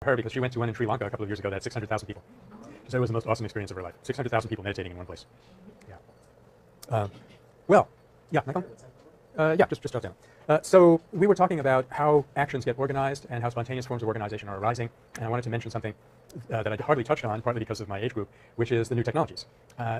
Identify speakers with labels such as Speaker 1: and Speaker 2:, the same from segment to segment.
Speaker 1: her because she went to one in Sri Lanka a couple of years ago that had 600,000 people. She said it was the most awesome experience of her life. 600,000 people meditating in one place. Yeah. Well, yeah, Michael? Yeah, just jot down. So we were talking about how actions get organized and how spontaneous forms of organization are arising. And I wanted to mention something that I hardly touched on, partly because of my age group, which is the new technologies.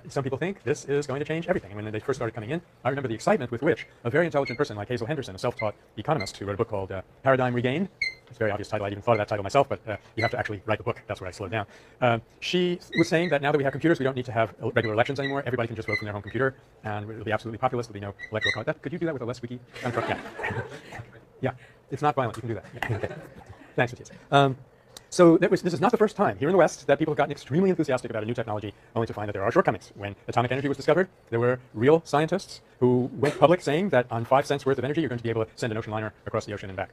Speaker 1: Some people think this is going to change everything. And when they first started coming in, I remember the excitement with which a very intelligent person like Hazel Henderson, a self-taught economist who wrote a book called Paradigm Regained. It's a very obvious title. I even thought of that title myself, but you have to actually write the book. That's where I slowed down. She was saying that now that we have computers, we don't need to have regular elections anymore. Everybody can just vote from their home computer, and it'll be absolutely populist. There'll be no electoral college. Could you do that with a less squeaky? Yeah. Yeah. It's not violent. You can do that. Yeah. Okay. Thanks, Matthias. So this is not the first time here in the West that people have gotten extremely enthusiastic about a new technology, only to find that there are shortcomings. When atomic energy was discovered, there were real scientists who went public saying that on 5 cents worth of energy, you're going to be able to send an ocean liner across the ocean and back.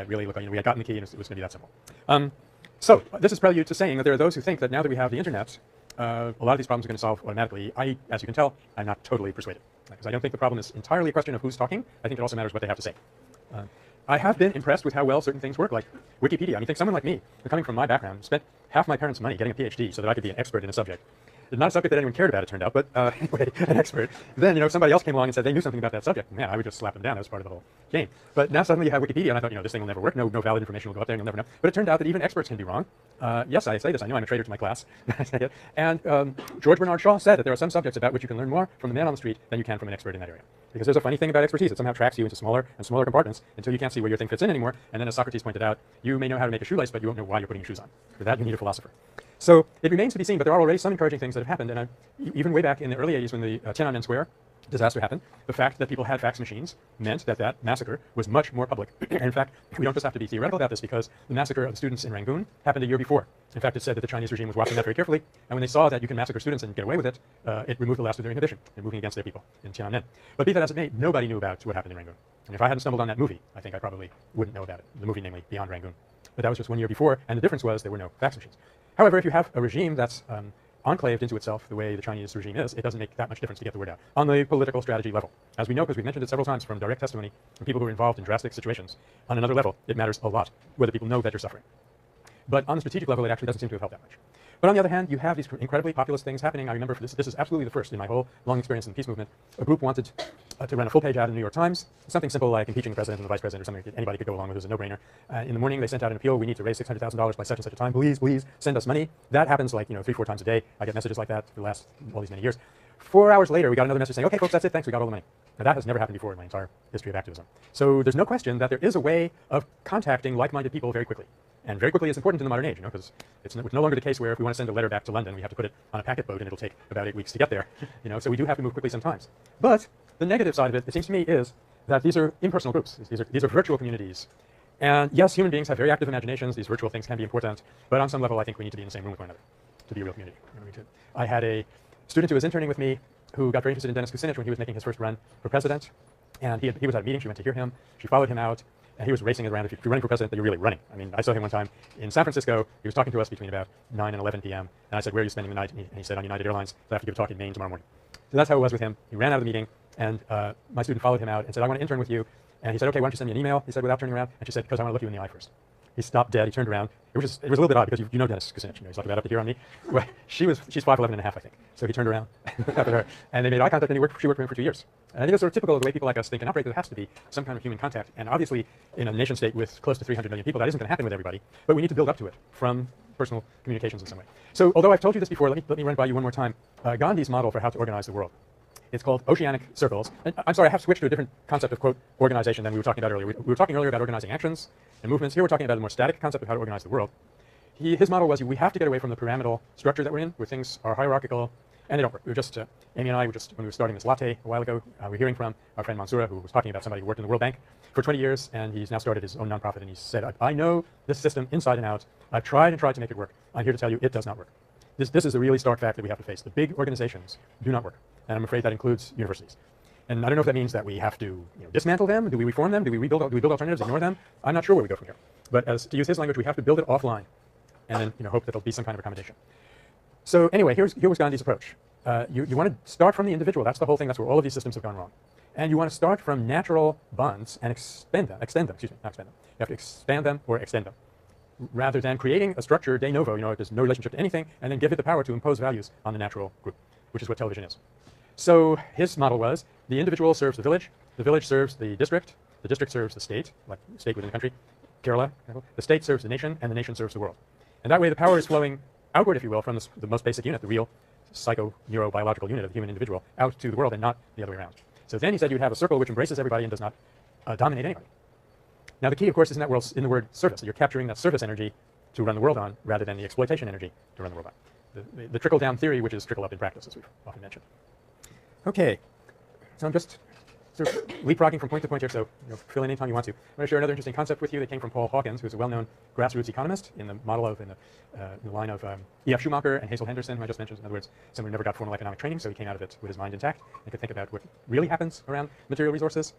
Speaker 1: Really looked like we had gotten the key, and it was going to be that simple. So this is prelude to saying that there are those who think that now that we have the internet, a lot of these problems are going to solve automatically. As you can tell, I'm not totally persuaded, because I don't think the problem is entirely a question of who's talking. I think it also matters what they have to say. I have been impressed with how well certain things work, like Wikipedia. I mean, think someone like me, coming from my background, spent half my parents' money getting a PhD so that I could be an expert in a subject. Not a subject that anyone cared about, it turned out, but anyway, an expert. Then, somebody else came along and said they knew something about that subject. Man, I would just slap them down. That was part of the whole game. But now suddenly you have Wikipedia, and I thought, this thing will never work. No valid information will go up there, and you'll never know. But it turned out that even experts can be wrong. Yes, I say this. I know I'm a traitor to my class. I say it. And George Bernard Shaw said that there are some subjects about which you can learn more from the man on the street than you can from an expert in that area. Because there's a funny thing about expertise. It somehow tracks you into smaller and smaller compartments until you can't see where your thing fits in anymore. And then, as Socrates pointed out, you may know how to make a shoelace, but you won't know why you're putting your shoes on. For that, you need a philosopher. So it remains to be seen, but there are already some encouraging things that have happened. And even way back in the early 80s when the Tiananmen Square disaster happened, the fact that people had fax machines meant that that massacre was much more public. In fact, we don't just have to be theoretical about this, because the massacre of the students in Rangoon happened a year before. In fact, it said that the Chinese regime was watching that very carefully, and when they saw that you can massacre students and get away with it, it removed the last of their inhibition in moving against their people in Tiananmen. But be that as it may, nobody knew about what happened in Rangoon. And if I hadn't stumbled on that movie, I think I probably wouldn't know about it. The movie, namely, Beyond Rangoon. But that was just 1 year before, and the difference was there were no fax machines. However, if you have a regime that's enclaved into itself the way the Chinese regime is, it doesn't make that much difference to get the word out on the political strategy level. As we know, because we've mentioned it several times from direct testimony from people who are involved in drastic situations, on another level, it matters a lot whether people know that you're suffering. But on the strategic level, it actually doesn't seem to have helped that much. But on the other hand, you have these incredibly populist things happening. I remember this is absolutely the first in my whole long experience in the peace movement. A group wanted to run a full-page ad in the New York Times, something simple like impeaching the president and the vice president or something that anybody could go along with as a no-brainer. In the morning, they sent out an appeal. We need to raise $600,000 by such and such a time. Please, please send us money. That happens like 3-4 times a day. I get messages like that for the last all these many years. 4 hours later, we got another message saying, okay, folks, that's it. Thanks. We got all the money. Now, that has never happened before in my entire history of activism. So there's no question that there is a way of contacting like-minded people very quickly. And very quickly is important in the modern age, because it's no longer the case where if we want to send a letter back to London, we have to put it on a packet boat and it'll take about 8 weeks to get there. So we do have to move quickly sometimes. But the negative side of it, it seems to me, is that these are impersonal groups. These are virtual communities. And yes, human beings have very active imaginations. These virtual things can be important. But on some level, I think we need to be in the same room with one another to be a real community. I had a student who was interning with me who got very interested in Dennis Kucinich when he was making his first run for president. And he was at a meeting. She went to hear him. She followed him out. And he was racing around. If you're running for president, then you're really running. I mean, I saw him one time in San Francisco. He was talking to us between about 9 and 11 p.m. And I said, where are you spending the night? And he said, on United Airlines. So I have to give a talk in Maine tomorrow morning. So that's how it was with him. He ran out of the meeting, and my student followed him out and said, I want to intern with you. And he said, okay, why don't you send me an email? He said, without turning around. And she said, because I want to look you in the eye first. He stopped dead. He turned around. It was a little bit odd, because you know Dennis Kucinich. He's like about up to here on me. Well, she's 5'11" and a half, I think. So he turned around after her, and they made eye contact, and she worked for him for 2 years. And I think it's sort of typical of the way people like us think and operate. There has to be some kind of human contact. And obviously, in a nation state with close to 300 million people, that isn't going to happen with everybody. But we need to build up to it from personal communications in some way. So although I've told you this before, let me run it by you one more time. Gandhi's model for how to organize the world. It's called oceanic circles. And I'm sorry, I have switched to a different concept of, quote, organization than we were talking about earlier. We were talking earlier about organizing actions and movements. Here we're talking about a more static concept of how to organize the world. His model was we have to get away from the pyramidal structure that we're in, where things are hierarchical, and they don't work. We were just, Amy and I, when we were starting this latte a while ago, we were hearing from our friend Mansoura, who was talking about somebody who worked in the World Bank for 20 years, and he's now started his own nonprofit, and he said, I know this system inside and out. I've tried and tried to make it work. I'm here to tell you it does not work. This is a really stark fact that we have to face. The big organizations do not work, and I'm afraid that includes universities. And I don't know if that means that we have to dismantle them. Do we reform them? Do we build alternatives, ignore them? I'm not sure where we go from here. But to use his language, we have to build it offline, and then hope that there'll be some kind of accommodation. So anyway, here was Gandhi's approach. You want to start from the individual. That's the whole thing. That's where all of these systems have gone wrong. And you want to start from natural bonds and extend them. You have to expand them or extend them. rather than creating a structure de novo, there's no relationship to anything, and then give it the power to impose values on the natural group, which is what television is. So his model was the individual serves the village serves the district serves the state, like state within the country, Kerala, the state serves the nation, and the nation serves the world. And that way the power is flowing outward, if you will, from the most basic unit, the real psycho-neurobiological unit of the human individual, out to the world and not the other way around. So then he said you'd have a circle which embraces everybody and does not dominate anybody. Now the key, of course, is in the word service. So you're capturing that service energy to run the world on rather than the exploitation energy to run the world on. The trickle-down theory, which is trickle-up in practice, as we've often mentioned. Okay, so I'm just sort of leapfrogging from point to point here, so fill in anytime you want to. I'm going to share another interesting concept with you that came from Paul Hawkins, who's a well-known grassroots economist in the model of, in the line of E.F. Schumacher and Hazel Henderson, who I just mentioned. In other words, someone who never got formal economic training, so he came out of it with his mind intact and could think about what really happens around material resources.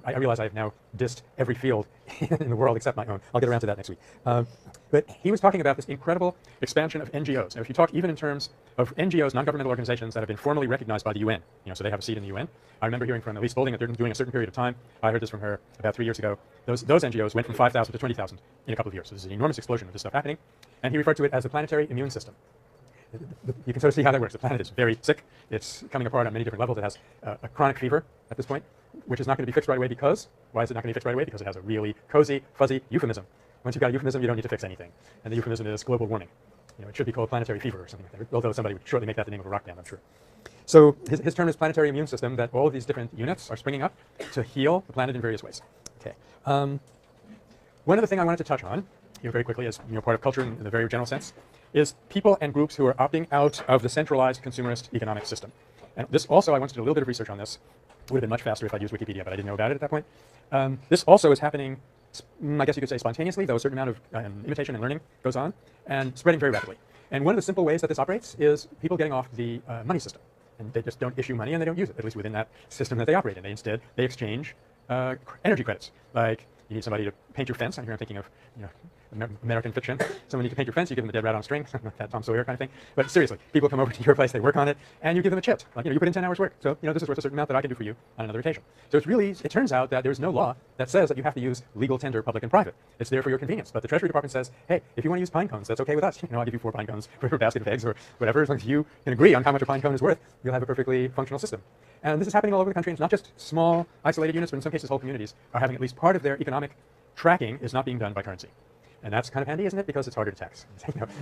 Speaker 1: I realize I have now dissed every field in the world except my own. I'll get around to that next week. But he was talking about this incredible expansion of NGOs. Now, if you talk even in terms of NGOs, non-governmental organizations that have been formally recognized by the UN, so they have a seat in the UN. I remember hearing from Elise Spaulding that they're doing a certain period of time. I heard this from her about 3 years ago. Those NGOs went from 5,000 to 20,000 in a couple of years. So there's an enormous explosion of this stuff happening. And he referred to it as the planetary immune system. You can sort of see how that works. The planet is very sick. It's coming apart on many different levels. It has a chronic fever at this point, which is not going to be fixed right away because, why is it not going to be fixed right away? Because it has a really cozy, fuzzy euphemism. Once you've got a euphemism, you don't need to fix anything. And the euphemism is global warming. It should be called planetary fever or something like that, although somebody would shortly make that the name of a rock band, I'm sure. So his term is planetary immune system, that all of these different units are springing up to heal the planet in various ways. Okay. One other thing I wanted to touch on here very quickly as part of culture in the very general sense is people and groups who are opting out of the centralized consumerist economic system. And this also, I once did a little bit of research on this. It would have been much faster if I'd used Wikipedia, but I didn't know about it at that point. This also is happening, I guess you could say spontaneously, though a certain amount of imitation and learning goes on, and spreading very rapidly. And one of the simple ways that this operates is people getting off the money system. And they just don't issue money and they don't use it, at least within that system that they operate in. Instead, they exchange energy credits. Like you need somebody to paint your fence. I'm thinking of American fiction. Someone needs to paint your fence, you give them a dead rat on a string, that Tom Sawyer kind of thing. But seriously, people come over to your place, they work on it, and you give them a chit. Like, you put in 10 hours work. So, this is worth a certain amount that I can do for you on another occasion. So it turns out that there's no law that says that you have to use legal tender, public and private. It's there for your convenience. But the Treasury Department says, hey, if you want to use pine cones, that's okay with us. I'll give you 4 pine cones for a basket of eggs or whatever. As long as you can agree on how much a pine cone is worth, you'll have a perfectly functional system. And this is happening all over the country. It's not just small, isolated units, but in some cases, whole communities are having at least part of their economic tracking is not being done by currency. And that's kind of handy, isn't it? Because it's harder to tax.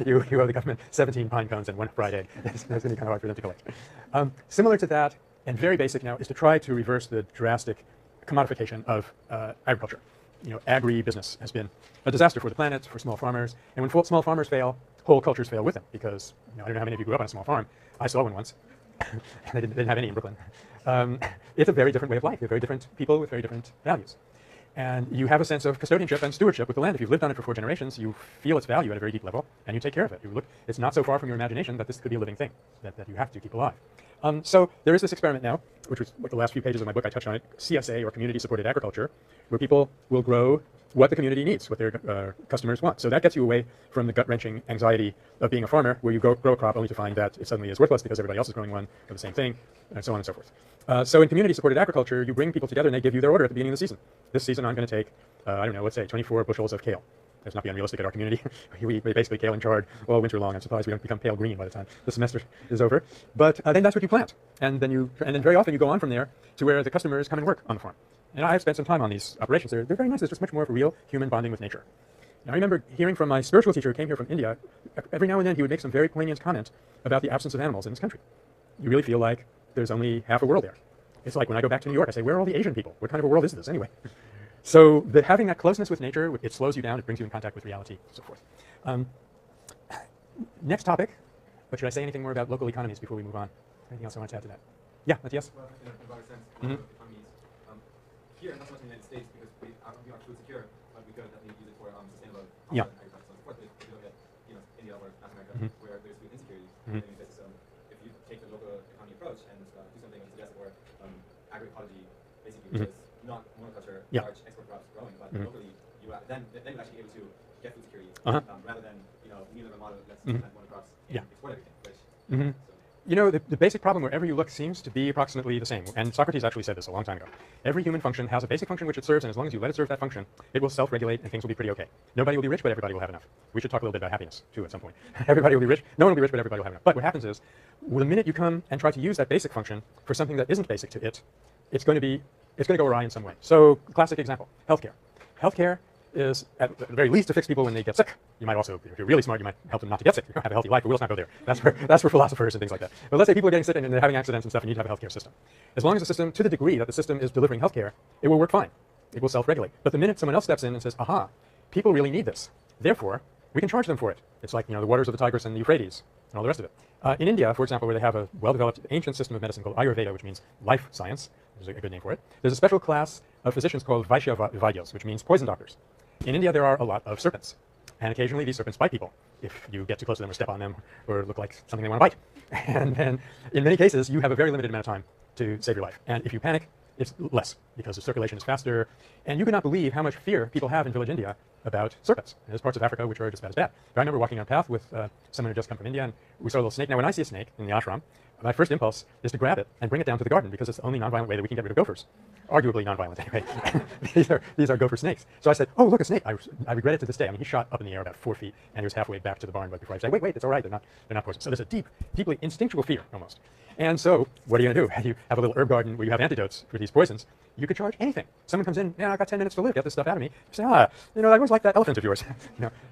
Speaker 1: You owe the government 17 pine cones and 1 fried egg. It's going to be kind of hard for them to collect. Similar to that, and very basic now, is to try to reverse the drastic commodification of agriculture. Agribusiness has been a disaster for the planet, for small farmers. And when small farmers fail, whole cultures fail with them. Because I don't know how many of you grew up on a small farm. I saw one once. And they didn't have any in Brooklyn. It's a very different way of life. They're very different people with very different values. And you have a sense of custodianship and stewardship with the land. If you've lived on it for 4 generations, you feel its value at a very deep level, and you take care of it. It's not so far from your imagination that this could be a living thing that you have to keep alive. So there is this experiment now, which was like the last few pages of my book, I touched on it, CSA, or community-supported agriculture, where people will grow what the community needs, what their customers want. So that gets you away from the gut-wrenching anxiety of being a farmer, where you grow a crop only to find that it suddenly is worthless because everybody else is growing one of the same thing, and so on and so forth. So in community-supported agriculture, you bring people together and they give you their order at the beginning of the season. This season I'm going to take, let's say 24 bushels of kale. Let's not be unrealistic at our community. we basically kale and chard all winter long. I'm surprised we don't become pale green by the time the semester is over. But then that's what you plant. And then very often you go on from there to where the customers come and work on the farm. And I've spent some time on these operations. They're very nice. There's just much more of a real human bonding with nature. Now, I remember hearing from my spiritual teacher who came here from India. Every now and then he would make some very poignant comment about the absence of animals in this country. You really feel like there's only half a world there. It's like when I go back to New York, I say, where are all the Asian people? What kind of a world is this anyway? So having that closeness with nature, it slows you down, it brings you in contact with reality, and so forth. Next topic, but should I say anything more about local economies before we move on? Anything else I want to add to that? Yeah, Matthias?
Speaker 2: Well, in a broader sense, economies. Here, not so much in the United States, because we are food secure, but we could definitely use it for sustainable agriculture. So, of course, if you look at India or Latin America, where there's food insecurity, if you take the local economy approach and do something and suggest for agroecology, basically, which is not monoculture, large export crops growing, but locally, then you're actually able to get food security rather than neither of the model, let's plant monocrops and export everything. Which,
Speaker 1: you know, the basic problem wherever you look seems to be approximately the same. And Socrates actually said this a long time ago. Every human function has a basic function which it serves, and as long as you let it serve that function, it will self-regulate and things will be pretty okay. Nobody will be rich, but everybody will have enough. We should talk a little bit about happiness, too, at some point. Everybody will be rich. No one will be rich, but everybody will have enough. But what happens is, the minute you come and try to use that basic function for something that isn't basic to it, it's going to go awry in some way. So, classic example, healthcare. Healthcare is, at the very least, to fix people when they get sick. You might also, if you're really smart, you might help them not to get sick. You have a healthy life, but we'll not go there. That's for philosophers and things like that. But let's say people are getting sick and they're having accidents and stuff, and you need to have a healthcare system. As long as the system, to the degree that the system is delivering healthcare, it will work fine. It will self-regulate. But the minute someone else steps in and says, aha, people really need this, therefore, we can charge them for it. It's like, you know, the waters of the Tigris and the Euphrates and all the rest of it. In India, for example, where they have a well-developed ancient system of medicine called Ayurveda, which means life science, there's a good name for it, there's a special class of physicians called Vaishyavadyas, which means poison doctors. In India, there are a lot of serpents, and occasionally these serpents bite people if you get too close to them or step on them or look like something they want to bite. And then, in many cases, you have a very limited amount of time to save your life. And if you panic, it's less because the circulation is faster. And you cannot believe how much fear people have in village India about serpents. And there's parts of Africa which are just about as bad. I remember walking on a path with someone who had just come from India, and we saw a little snake. Now, when I see a snake in the ashram, my first impulse is to grab it and bring it down to the garden because it's the only nonviolent way that we can get rid of gophers. Arguably nonviolent anyway. these are gopher snakes. So I said, oh, look, a snake. I regret it to this day. I mean, he shot up in the air about 4 feet, and he was halfway back to the barn right before I said, wait, it's all right. They're not poisonous. So there's a deeply instinctual fear almost. And so what are you going to do? You have a little herb garden where you have antidotes for these poisons. You could charge anything. Someone comes in, yeah, I've got 10 minutes to live. Get this stuff out of me. You say, I always like that elephant of yours.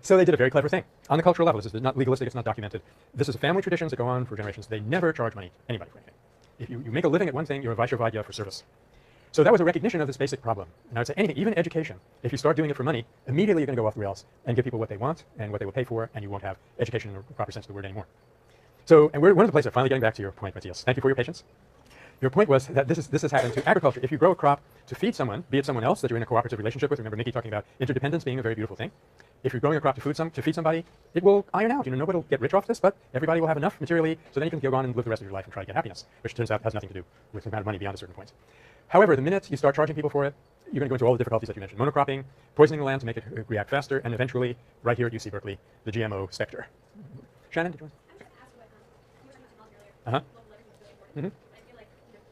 Speaker 1: So they did a very clever thing. On the cultural level, this is not legalistic. It's not documented. This is family traditions that go on for generations. They never charge anybody for anything. If you make a living at one thing, you're a Vaishyavadya for service. So that was a recognition of this basic problem. And I would say anything, even education, if you start doing it for money, immediately you're going to go off the rails and give people what they want and what they will pay for, and you won't have education in the proper sense of the word anymore. So, and we're one of the places, finally getting back to your point, Matthias. Thank you for your patience. Your point was that this has happened to agriculture. If you grow a crop to feed someone, be it someone else that you're in a cooperative relationship with, remember Nikki talking about interdependence being a very beautiful thing. If you're growing a crop to feed somebody, it will iron out. Nobody will get rich off this, but everybody will have enough materially so then you can go on and live the rest of your life and try to get happiness, which turns out has nothing to do with the amount of money beyond a certain point. However, the minute you start charging people for it, you're going to go into all the difficulties that you mentioned. Monocropping, poisoning the land to make it react faster, and eventually, right here at UC Berkeley, the GMO specter. Shannon, did you want to?
Speaker 3: I was just ask what you were talking about technology earlier.
Speaker 1: Uh-huh.
Speaker 3: Local leverage is really important.
Speaker 1: Mm-hmm.
Speaker 3: I feel like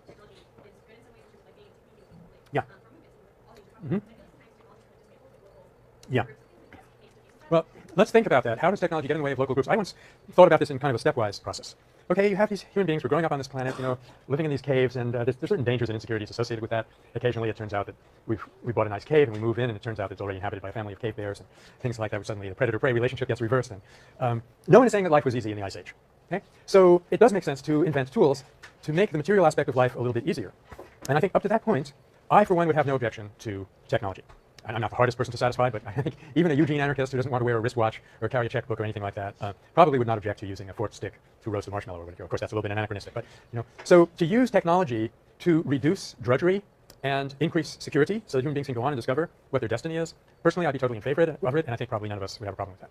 Speaker 3: technology is good in some ways in terms of like being able to
Speaker 1: Yeah.
Speaker 3: from movements and all these
Speaker 1: Mm-hmm.
Speaker 3: I feel like sometimes technology can just make local
Speaker 1: Yeah.
Speaker 3: groups of things like
Speaker 1: Well, let's think about that. How does technology get in the way of local groups? I once thought about this in kind of a stepwise process. Okay, you have these human beings, we're growing up on this planet, living in these caves, and there's certain dangers and insecurities associated with that. Occasionally it turns out that we bought a nice cave and we move in, and it turns out it's already inhabited by a family of cave bears and things like that, where suddenly the predator-prey relationship gets reversed. And no one is saying that life was easy in the Ice Age. Okay? So it does make sense to invent tools to make the material aspect of life a little bit easier. And I think up to that point, I, for one, would have no objection to technology. I'm not the hardest person to satisfy, but I think even a Eugene anarchist who doesn't want to wear a wristwatch or carry a checkbook or anything like that probably would not object to using a forked stick to roast a marshmallow or whatever. Of course, that's a little bit anachronistic, but so to use technology to reduce drudgery and increase security so that human beings can go on and discover what their destiny is, personally, I'd be totally in favor of it, and I think probably none of us would have a problem with that.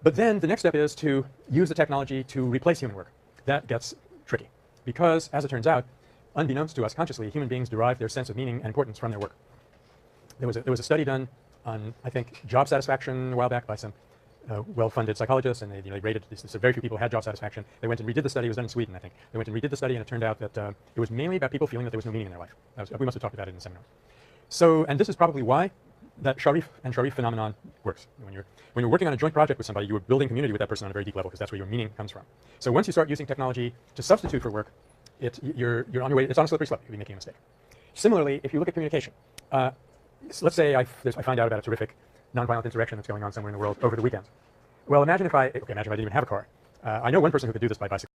Speaker 1: But then the next step is to use the technology to replace human work. That gets tricky because, as it turns out, unbeknownst to us consciously, human beings derive their sense of meaning and importance from their work. There was a study done on, I think, job satisfaction a while back by some well-funded psychologists, and they rated this. So very few people had job satisfaction. They went and redid the study. It was done in Sweden, I think. They went and redid the study, and it turned out that it was mainly about people feeling that there was no meaning in their life. We must have talked about it in the seminar. So, and this is probably why that Sharif and Sharif phenomenon works. When you're working on a joint project with somebody, you are building community with that person on a very deep level because that's where your meaning comes from. So once you start using technology to substitute for work, you're on your way. It's on a slippery slope. You'll be making a mistake. Similarly, if you look at communication, let's say I find out about a terrific nonviolent insurrection that's going on somewhere in the world over the weekend. Well, imagine if I didn't even have a car. I know one person who could do this by bicycle.